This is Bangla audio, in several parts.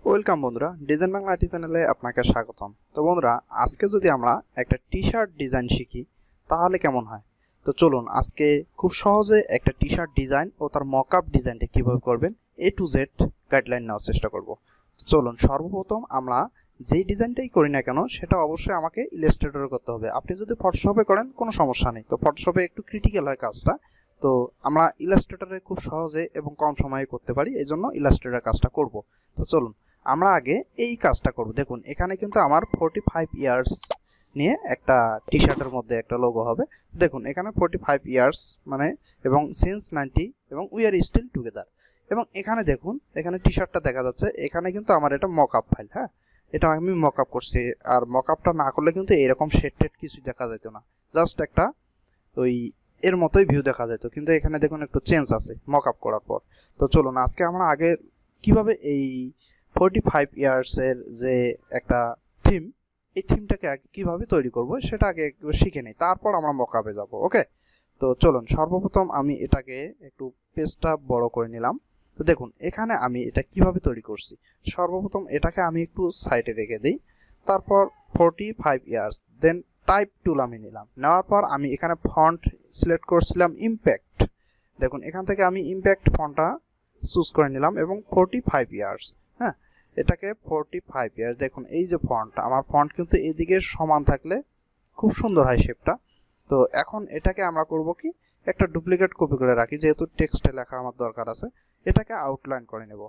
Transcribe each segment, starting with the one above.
ওয়েলকাম বন্ধুরা, ডিজাইন বাংলা আইটি চ্যানেলে আপনাকে স্বাগতম। তো বন্ধুরা, আজকে যদি আমরা একটা টি-শার্ট ডিজাইন শিখি তাহলে কেমন হয়? তো চলুন আজকে খুব সহজে একটা টি-শার্ট ডিজাইন ও তার মকআপ ডিজাইনটা কিভাবে করবেন A to Z গাইডলাইন নেওয়ার চেষ্টা করব। তো চলুন সর্বপ্রথম আমরা যেই ডিজাইনটাই করি না কেন সেটা অবশ্যই আমাকে ইলাস্ট্রেটরে করতে হবে। আপনি যদি ফটোশপে করেন কোনো সমস্যা নেই, তো ফটোশপে একটু ক্রিটিক্যাল হয় কাজটা, তো আমরা ইলাস্ট্রেটরে খুব সহজে এবং কম সময়ে করতে পারি, এই জন্য ইলাস্ট্রেটরের কাজটা করব। তো চলুন আমরা আগে এই কাজটা করব। দেখুন এখানে কিন্তু আমার 45 ইয়ার্স নিয়ে একটা টি শার্টের মধ্যে একটা লোগো হবে। দেখুন এখানে 45 ইয়ার্স মানে এবং সিন্স 90 এবং উই আর স্টিল টুগেদার। এবং এখানে দেখুন এখানে টি শার্টটা দেখা যাচ্ছে, এখানে কিন্তু আমার এটা মকআপ ফাইল। হ্যাঁ, এটা আমি মকআপ করছি, আর মকআপটা না করলে কিন্তু এরকম শেড টেড কিছু দেখা যেত না, জাস্ট একটা ওই এর মতোই ভিউ দেখা যেত। কিন্তু এখানে দেখুন একটু চেঞ্জ আছে মকআপ করার পর। তো চলুন আজকে আমরা আগে কিভাবে এই 45 ইয়ার্সের যে একটা থিম, এই থিমটাকে আগে কীভাবে তৈরি করব সেটা আগে একটু শিখে নিই, তারপর আমরা মকআপে যাব। ওকে, তো চলুন সর্বপ্রথম আমি এটাকে একটু পেজটা বড় করে নিলাম। তো দেখুন এখানে আমি এটা কিভাবে তৈরি করছি। সর্বপ্রথম এটাকে আমি একটু সাইডে রেখে দিই, তারপর 45 ইয়ার্স, দেন টাইপ টুল আমি নিলাম। নেওয়ার পর আমি এখানে ফন্ট সিলেক্ট করছিলাম ইম্প্যাক্ট। দেখুন এখান থেকে আমি ইম্প্যাক্ট ফন্টটা চুজ করে নিলাম এবং 45 ইয়ার্স। হ্যাঁ, এটাকে 45 ইয়ার্স। দেখুন এই যে ফন্ট, আমার ফন্ট কিন্তু এদিকে সমান থাকলে খুব সুন্দর হয় শেপটা। তো এখন এটাকে আমরা করব কি, একটা ডুপ্লিকেট কপি করে রাখি, যেহেতু টেক্সটে লেখা আমার দরকার আছে। এটাকে আউটলাইন করে নেব।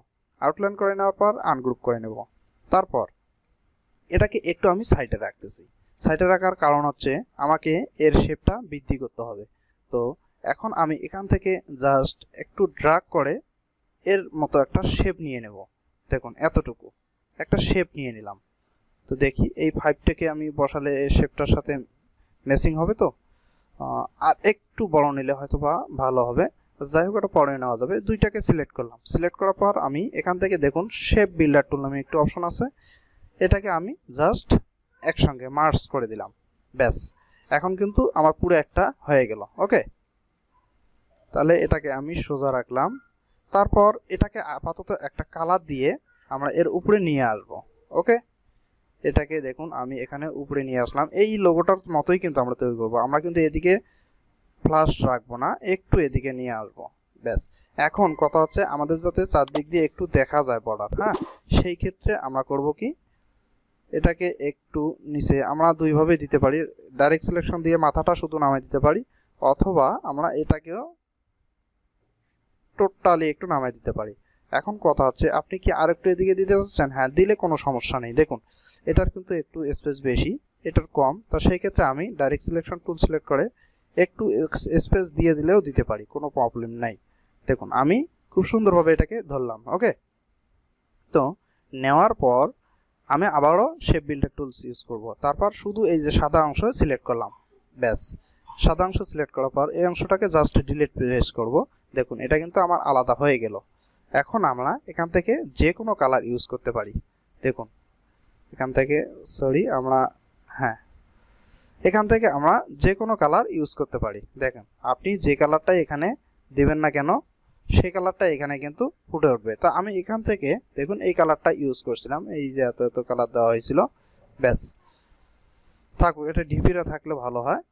আউটলাইন করে নেওয়ার পর আনগ্রুপ করে নেব। তারপর এটাকে একটু আমি সাইডে রাখতেছি। সাইডে রাখার কারণ হচ্ছে আমাকে এর শেপটা বৃদ্ধি করতে হবে। তো এখন আমি এখান থেকে জাস্ট একটু ড্র্যাগ করে এর মতো একটা শেপ নিয়ে নেব। দেখুন এতটুকু একটা শেপ নিয়ে নিলাম। তো দেখি এই 5টাকে আমি বসালে এই শেপটার সাথে ম্যাচিং হবে। তো আর একটু বড় নিলে হয়তো বা ভালো হবে, যাই হোক এটা পরে নেওয়া যাবে। দুইটাকে সিলেক্ট করলাম। সিলেক্ট করার পর আমি এখান থেকে দেখুন শেপ বিল্ডার টুল নামে একটু অপশন আছে, এটাকে আমি জাস্ট একসঙ্গে মার্জ করে দিলাম। ব্যাস, এখন কিন্তু আমার পুরো একটা হয়ে গেল। ওকে, তাহলে এটাকে আমি সোজা রাখলাম। তারপর এটাকে আপাতত একটা কালার দিয়ে আমরা এর উপরে নিয়ে আসব। ওকে, এটাকে দেখুন আমি এখানে উপরে নিয়ে আসলাম। এই লোগোটার মতোই কিন্তু আমরা তৈরি করব। আমরা কিন্তু এদিকে ফ্লাশ রাখবো না, একটু এদিকে নিয়ে আসব। ব্যাস, এখন কথা হচ্ছে আমাদের যাতে চারদিক দিয়ে একটু দেখা যায় বর্ডার। হ্যাঁ, সেই ক্ষেত্রে আমরা করব কি, এটাকে একটু নিচে আমরা দুইভাবে দিতে পারি। ডাইরেক্ট সিলেকশন দিয়ে মাথাটা শুধু নামাই দিতে পারি, অথবা আমরা এটাকেও টোটালি একটু নামাই দিতে পারি। এখন কথা হচ্ছে আপনি কি আরেকটু এদিকে দিতে চাচ্ছেন? হ্যাঁ, দিলে কোনো সমস্যা নেই। দেখুন এটার কিন্তু একটু স্পেস বেশি, এটার কম। তো সেই ক্ষেত্রে আমি ডাইরেক্ট সিলেকশন টুল সিলেক্ট করে একটু স্পেস দিয়ে দিলেও দিতে পারি, কোনো প্রবলেম নাই। দেখুন আমি খুব সুন্দরভাবে এটাকে ধরলাম। ওকে, তো নেওয়ার পর আমি আবারও শেপ বিল্ডার টুলস ইউজ করব। তারপর শুধু এই যে সাদা অংশ সিলেক্ট করলাম। ব্যাস, সাদা অংশ সিলেক্ট করার পর এই অংশটাকে জাস্ট ডিলিট প্রেস করব। দেখুন এটা কিন্তু আমার আলাদা হয়ে গেল। এখন আমরা এখান থেকে যে কোনো কালার ইউজ করতে পারি। দেখুন এখান থেকে এখান থেকে আমরা যে কোনো কালার ইউজ করতে পারি। দেখেন আপনি যে কালারটাই এখানে দিবেন না কেন সেই কালারটা এখানে কিন্তু ফুটে উঠবে। তো আমি এখান থেকে দেখুন এই কালারটা ইউজ করছিলাম, এই যে এত এত কালার দেওয়া হয়েছিল। ব্যাস, থাকুক, এটা ডিপিরা থাকলে ভালো হয়।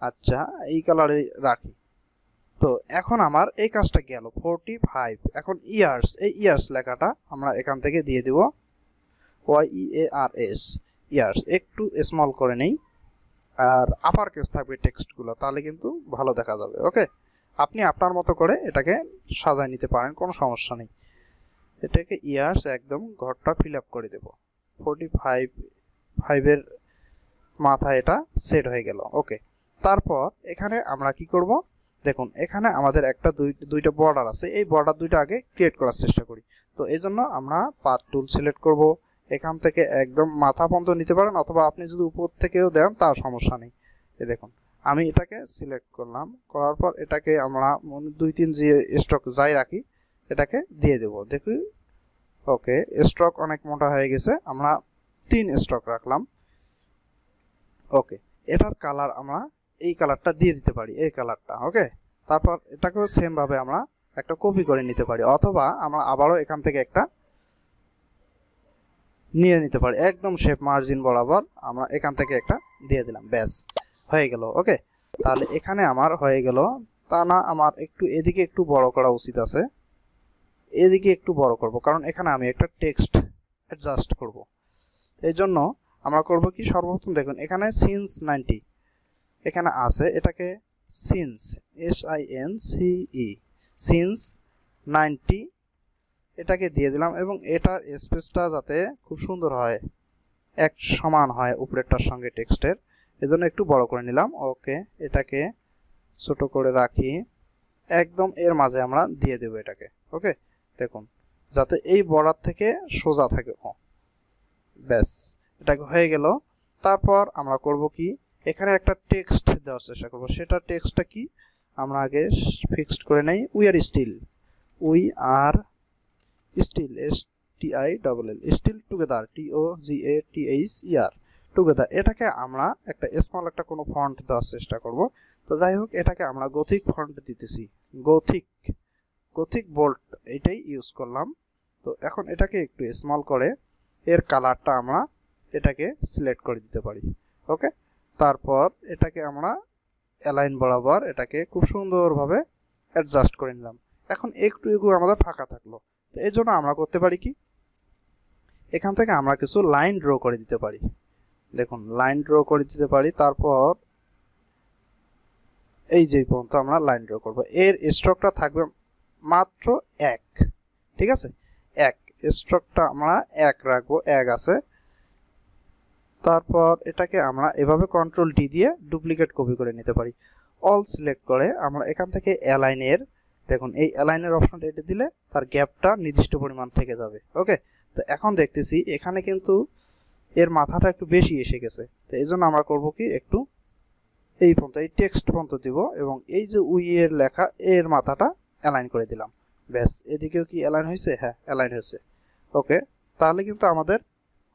আচ্ছা, এই কালারে রাখি। তো এখন আমার এই কাজটা গেল 45। এখন ইয়ার্স, এই ইয়ার্স লেখাটা আমরা এখান থেকে দিয়ে দিব YEARS, ইয়ার্স একটু স্মল করে নেই, আর আপার কেস থাকবে টেক্সটগুলো, তাহলে কিন্তু ভালো দেখা যাবে। ওকে, আপনি আপনার মতো করে এটাকে সাজায় নিতে পারেন, কোনো সমস্যা নেই। এটাকে ইয়ার্স একদম ঘরটা ফিল আপ করে দেব। 45 এর মাথায় এটা সেট হয়ে গেল। ওকে, তারপর এখানে আমরা কি করব, দেখুন এখানে আমাদের একটা দুইটা বর্ডার আছে, এই বর্ডার দুইটা আগে ক্রিয়েট করার চেষ্টা করি। তো এই জন্য আমরা পাথ টুল সিলেক্ট করব। এখান থেকে একদম মাথা পর্যন্ত নিতে পারেন, অথবা আপনি যদি উপর থেকেও দেন তার সমস্যা নেই। এই দেখুন আমি এটাকে সিলেক্ট করলাম, করার পর এটাকে আমরা 2-3 যে স্ট্রোক যাই রাখি এটাকে দিয়ে দেব। দেখুন ওকে, স্ট্রোক অনেক মোটা হয়ে গেছে, আমরা 3 স্ট্রোক রাখলাম। ওকে, এটার কালার আমরা এই কালারটা দিয়ে দিতে পারি, এই কালারটা। ওকে, তারপর এটাকেও সেম ভাবে আমরা একটা কপি করে নিতে পারি, অথবা আমরা আবারও এখান থেকে একটা নিয়ে নিতে পারি। একদম শেপ মার্জিন বরাবর আমরা এখান থেকে একটা দিয়ে দিলাম, ব্যাস হয়ে গেল। ওকে, তাহলে এখানে আমার হয়ে গেল। তা না, আমার একটু এদিকে একটু বড় করা উচিত আছে, এদিকে একটু বড় করব, কারণ এখানে আমি একটা টেক্সট অ্যাডজাস্ট করব। এই জন্য আমরা করব কি, সর্বপ্রথম দেখুন এখানে সিন্স 90 এখানে আছে, এটাকে সিন্স SINCE সিন্স 90 এটাকে দিয়ে দিলাম, এবং এটার স্পেসটা যাতে খুব সুন্দর হয়, এক সমান হয় উপরেরটার সঙ্গে টেক্সটের, এজন্য একটু বড় করে নিলাম। ওকে, এটাকে ছোট করে রাখি, একদম এর মাঝে আমরা দিয়ে দেব এটাকে। ওকে, দেখুন যাতে এই বর্ডার থেকে সোজা থাকে। ব্যাস, এটাকে হয়ে গেল। তারপর আমরা করব কি, এখানে একটা টেক্সট দেওয়ার চেষ্টা করব। সেটা টেক্সটটা কি আমরা আগে ফিক্সড করে নেই। We are still STILL still together TOGATHER together. এটাকে আমরা একটা স্মল একটা কোনো ফন্ট দেওয়ার চেষ্টা করব। তো যাই হোক, এটাকে আমরা গথিক ফন্ট দিতেছি, গথিক বোল্ড এটাই ইউজ করলাম। তো এখন এটাকে একটু স্মল করে এর কালারটা আমরা এটাকে সিলেক্ট করে দিতে পারি। ওকে, তারপর এটাকে আমরা অ্যালাইন বরাবর এটাকে খুব সুন্দরভাবে অ্যাডজাস্ট করে নিলাম। এখন একটু আমাদের ফাঁকা থাকলো, তো এই জন্য আমরা করতে পারি কি, এখান থেকে আমরা কিছু লাইন ড্র করে দিতে পারি। দেখুন লাইন ড্র করে দিতে পারি। তারপর এই যে পর্যন্ত আমরা লাইন ড্র করব, এর স্ট্রোকটা থাকবে মাত্র 1, ঠিক আছে, 1 স্ট্রোকটা আমরা 1 রাখবো, 1 আছে। তারপর এটাকে আমরা এভাবে কন্ট্রোল D দিয়ে ডুপ্লিকেট কপি করে নিতে পারি। অল সিলেক্ট করে আমরা এখান থেকে অ্যালাইনের, দেখুন এই অ্যালাইনের অপশনটা এটা দিলে তার গ্যাপটা নির্দিষ্ট পরিমাণ থেকে যাবে। ওকে, তো এখন দেখতেছি এখানে কিন্তু এর মাথাটা একটু বেশি এসে গেছে। তো এই জন্য আমরা করব কি, একটু এই পর্যন্ত এই টেক্সট পর্যন্ত দিব, এবং এই যে উই এর লেখা এর মাথাটা অ্যালাইন করে দিলাম। ব্যাস, এদিকেও কি অ্যালাইন হয়েছে? হ্যাঁ, অ্যালাইন হয়েছে। ওকে, তাহলে কিন্তু আমাদের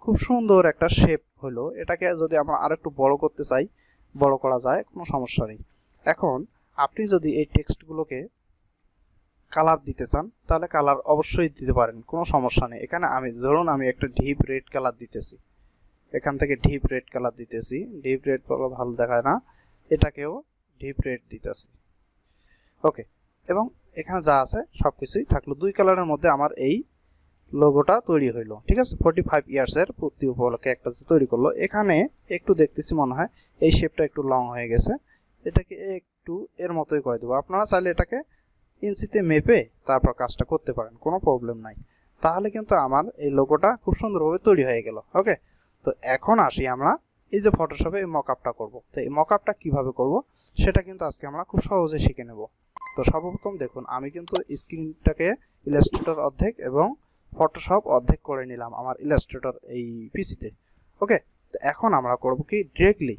খুব সুন্দর একটা শেপ হলো। এটাকে যদি আমরা আরেকটু বড় করতে চাই, বড় করা যায়, কোনো সমস্যা নেই। এখন আপনি যদি এই টেক্সটগুলোকে কালার দিতে চান, তাহলে কালার অবশ্যই দিতে পারেন, কোনো সমস্যা নেই। এখানে ধরুন আমি একটা ডিপ রেড কালার দিতেছি, এখান থেকে ডিপ রেড কালার দিতেছি। ডিপ রেড ভালো দেখায় না, এটাকেও ডিপ রেড দিতেছি। ওকে, এবং এখানে যা আছে সব কিছুই থাকলো। 2 কালারের মধ্যে আমার এই লোগোটা তৈরি হইলো, ঠিক আছে। 45 ইয়ার্সের পূর্তি উপলক্ষে একটা তৈরি করলো। এখানে একটু দেখতেছি মনে হয় এই শেপটা একটু লং হয়ে গেছে, এটাকে একটু এর মতোই করে দেবো। আপনারা চাইলে এটাকে ইঞ্চিতে মেপে তারপর কাজটা করতে পারেন, কোনো প্রবলেম নাই। তাহলে কিন্তু আমার এই লোগোটা খুব সুন্দরভাবে তৈরি হয়ে গেল। ওকে, তো এখন আসি আমরা এই যে ফটোশপে এই মকআপটা করব। তো এই মকআপটা কিভাবে করব সেটা কিন্তু আজকে আমরা খুব সহজে শিখে নেব। তো সর্বপ্রথম দেখুন, আমি কিন্তু স্ক্রিনটাকে ইলাস্ট্রেটর অর্ধেক এবং ফটোশপ অর্ধেক করে নিলাম আমার ইলাস্ট্রেটর এই পিসিতে। ওকে, তো এখন আমরা করব কি, ডিরেক্টলি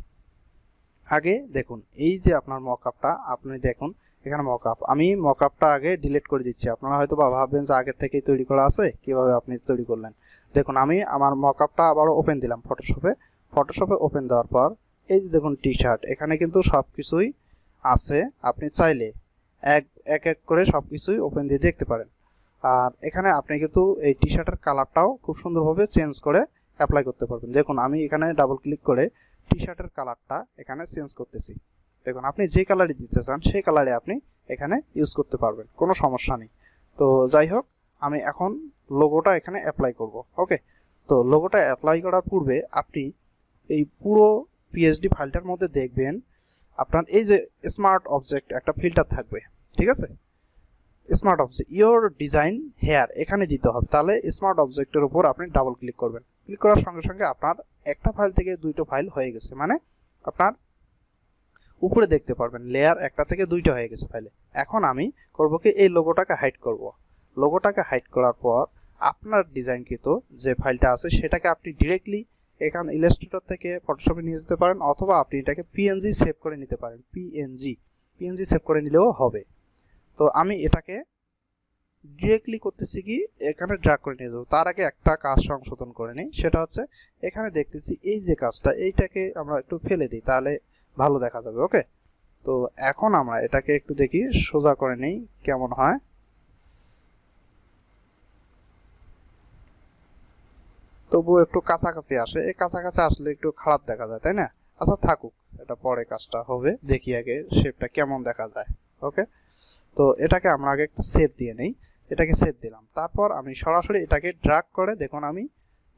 আগে দেখুন এই যে আপনার মকআপটা, আপনি দেখুন এখানে মকআপ, আমি মকআপটা আগে ডিলিট করে দিচ্ছি। আপনারা হয়তো ভাববেন যে আগের থেকেই তৈরি করা আছে, কিভাবে আপনি তৈরি করলেন। দেখুন আমি আমার মকআপটা আবারও ওপেন দিলাম ফটোশপে ওপেন দেওয়ার পর এই যে দেখুন টি শার্ট, এখানে কিন্তু সব কিছুই আছে। আপনি চাইলে এক এক করে সব কিছুই ওপেন দিয়ে দেখতে পারেন। আর এখানে আপনি কিন্তু এই টি শার্টের কালারটাও খুব সুন্দরভাবে চেঞ্জ করে অ্যাপ্লাই করতে পারবেন। দেখুন আমি এখানে ডাবল ক্লিক করে টি শার্টের কালারটা এখানে চেঞ্জ করতেছি। দেখুন আপনি যে কালারই দিতে চান সেই কালারে আপনি এখানে ইউজ করতে পারবেন, কোনো সমস্যা নেই। তো যাই হোক, আমি এখন লোগোটা এখানে অ্যাপ্লাই করব। ওকে, তো লোগোটা অ্যাপ্লাই করার পূর্বে আপনি এই পুরো পিএসডি ফাইলটার মধ্যে দেখবেন আপনার এই যে স্মার্ট অবজেক্ট একটা ফিল্টার থাকবে, ঠিক আছে। Smart object your design here এখানে দিতে হবে। তাহলে স্মার্ট অবজেক্টের উপর আপনি ডাবল ক্লিক করবেন। ক্লিক করার সঙ্গে সঙ্গে আপনার একটা ফাইল থেকে 2টো ফাইল হয়ে গেছে, মানে আপনার উপরে দেখতে পারবেন লেয়ার একটা থেকে 2টা হয়ে গেছে ফাইলে। এখন আমি করব কি, এই লোগোটাকে হাইড করব। লোগোটাকে হাইড করার পর আপনার ডিজাইনকৃত যে ফাইলটা আছে সেটাকে আপনি ডিরেক্টলি এখানে ইলাস্ট্রেটর থেকে ফটোশপে নিয়ে যেতে পারেন, অথবা আপনি এটাকে পিএনজি সেভ করে নিতে পারেন। পিএনজি সেভ করে নিলেও হবে। তো আমি এটাকে ডিরেক্টলি করতেছি কি, এখানে ড্র্যাগ করে নিয়ে যাবো। তার আগে একটা কাজ সংশোধন করে নিই, সেটা হচ্ছে এখানে দেখতেছি এই যে কাজটা, এইটাকে আমরা একটু ফেলে দিই, তাহলে ভালো দেখা যাবে। ওকে, তো এখন আমরা এটাকে একটু দেখি সোজা করে নিই কেমন হয়। তবুও একটু কাছাকাছি আসে, এই কাছাকাছি আসলে একটু খারাপ দেখা যায়, তাই না? আচ্ছা থাকুক, এটা পরে কাজটা হবে, দেখি আগে শেপটা কেমন দেখা যায়। ওকে, তো এটাকে আমরা আগে একটা সেভ দিয়ে নেই। এটাকে সেভ দিলাম, তারপর আমি সরাসরি এটাকে ড্র্যাগ করে দেখুন আমি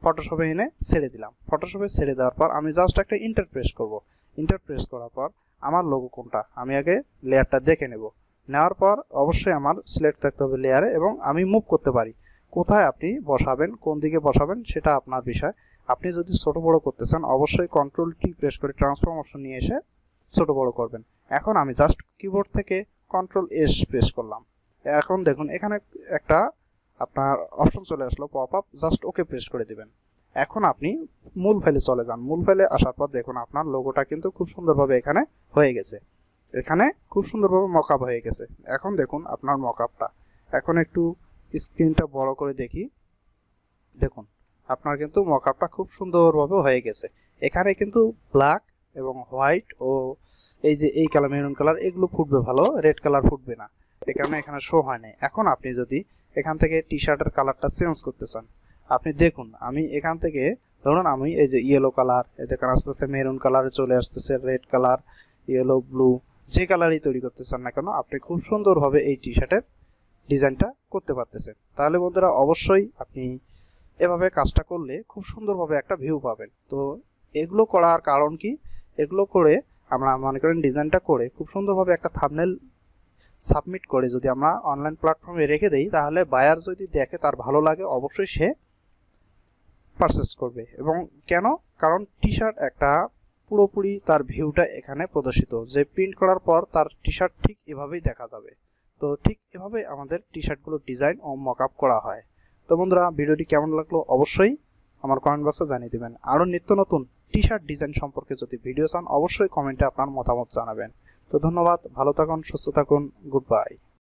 ফটোশপে এনে ছেড়ে দিলাম। ফটোশপে ছেড়ে দেওয়ার পর আমি জাস্ট একটা ইন্টারপ্রেস করব। ইন্টারপ্রেস করার পর আমার লোগো কোনটা আমি আগে লেয়ারটা দেখে নেব। নেওয়ার পর অবশ্যই আমার সিলেক্ট থাকতে হবে লেয়ারে, এবং আমি মুভ করতে পারি। কোথায় আপনি বসাবেন, কোন দিকে বসাবেন সেটা আপনার বিষয়। আপনি যদি ছোট বড় করতে চান অবশ্যই কন্ট্রোল টি প্রেস করে ট্রান্সফর্ম অপশন নিয়ে এসে ছোট বড় করবেন। এখন আমি জাস্ট কিবোর্ড থেকে কন্ট্রোল এস প্রেস করলাম। এখন দেখুন এখানে একটা আপনার অপশন চলে আসলো pop up, just okay press করে দিবেন। এখন আপনি মূল ফাইলে চলে যান। মূল ফাইলে আসার পর দেখুন আপনার লোগোটা কিন্তু খুব সুন্দরভাবে এখানে হয়ে গেছে। এখানে খুব সুন্দরভাবে মকআপ হয়ে গেছে। এখন দেখুন আপনার মকআপটা। এখন একটু স্ক্রিনটা বড় করে দেখি, দেখুন আপনার কিন্তু মকআপটা খুব সুন্দরভাবে হয়ে গেছে। এখানে কিন্তু ব্ল্যাক এবং হোয়াইট ও এই যে এই কালার মেরুন কালার এগুলো ফুটবে ভালো, রেড কালার ফুটবে না, এই কারণে এখানে শো হয় না। এখন আপনি যদি এখান থেকে টি শার্টের কালারটা চেঞ্জ করতে চান, আপনি দেখুন আমি এখান থেকে ধরুন আমি এই যে ইয়েলো কালার, দেখেন আস্তে আস্তে মেরুন কালারে চলে আসতেছে, রেড কালার, ইয়েলো, ব্লু, যে কালারই তৈরি করতে চান না কেন আপনি খুব সুন্দরভাবে এই টি শার্টের ডিজাইনটা করতে পারতেছেন। তাহলে বন্ধুরা অবশ্যই আপনি এভাবে কাজটা করলে খুব সুন্দরভাবে একটা ভিউ পাবেন। তো এগুলো করার কারণ কি, এগুলো করে আমরা মনে করেন ডিজাইনটা করে খুব সুন্দরভাবে একটা থাম্বনেল সাবমিট করে যদি আমরা অনলাইন প্ল্যাটফর্মে রেখে দেই, তাহলে বায়ার যদি দেখে তার ভালো লাগে অবশ্যই সে পারচেস করবে। এবং কেন, কারণ টি শার্ট একটা পুরোপুরি তার ভিউটা এখানে প্রদর্শিত, যে প্রিন্ট করার পর তার টি শার্ট ঠিক এভাবেই দেখা যাবে। তো ঠিক এভাবে আমাদের টি শার্টগুলো ডিজাইন ও মকআপ করা হয়। তো বন্ধুরা ভিডিওটি কেমন লাগলো অবশ্যই আমার কমেন্ট বক্সে জানিয়ে দেবেন। আরও নিত্য নতুন টি শার্ট ডিজাইন সম্পর্কে যদি ভিডিও চান অবশ্যই কমেন্টে আপনার মতামত জানাবেন। তো ধন্যবাদ, ভালো থাকুন, সুস্থ থাকুন, গুড বাই।